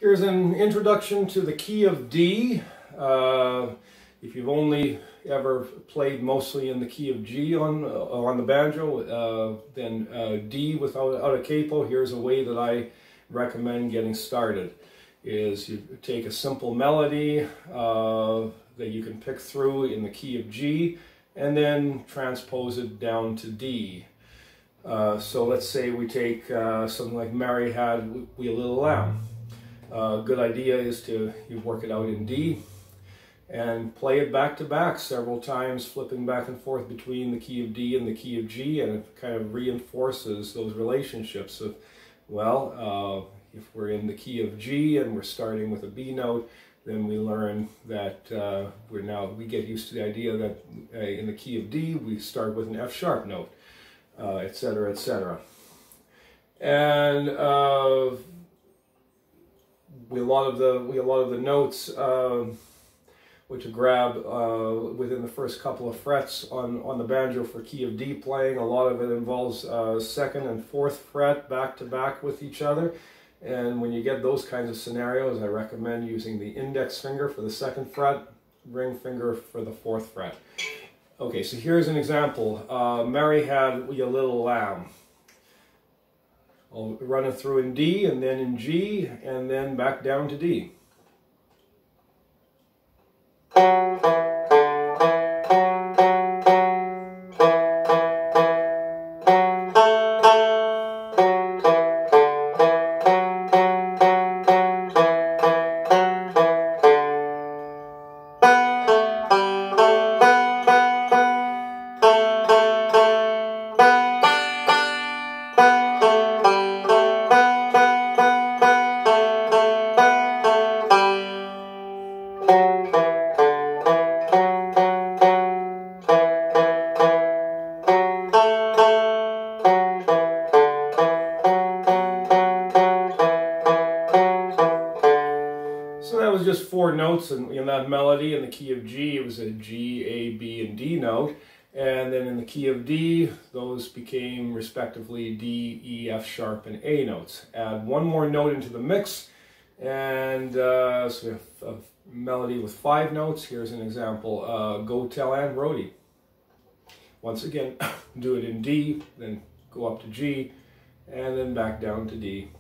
Here's an introduction to the key of D. If you've only ever played mostly in the key of G on the banjo, then D without a capo. Here's a way that I recommend getting started. Is you take a simple melody that you can pick through in the key of G and then transpose it down to D. So let's say we take something like Mary Had We a Little Lamb. Good idea is you work it out in D and play it back to back several times, flipping back and forth between the key of D and the key of G, and it kind of reinforces those relationships of, well, if we're in the key of G and we're starting with a B note, then we learn that we get used to the idea that in the key of D we start with an F sharp note, etc., etc. And a lot of the notes which you grab within the first couple of frets on the banjo for key of D playing. A lot of it involves second and fourth fret back to back with each other. And when you get those kinds of scenarios, I recommend using the index finger for the second fret, ring finger for the fourth fret. Okay, so here's an example. Mary Had We a Little Lamb. I'll run it through in D and then in G and then back down to D. So that was just 4 notes in that melody. In the key of G, it was a G, A, B, and D note. And then in the key of D, those became respectively D, E, F sharp, and A notes. Add one more note into the mix, and so we have a melody with 5 notes. Here's an example, Go Tell Aunt Rhody. Once again, do it in D, then go up to G, and then back down to D.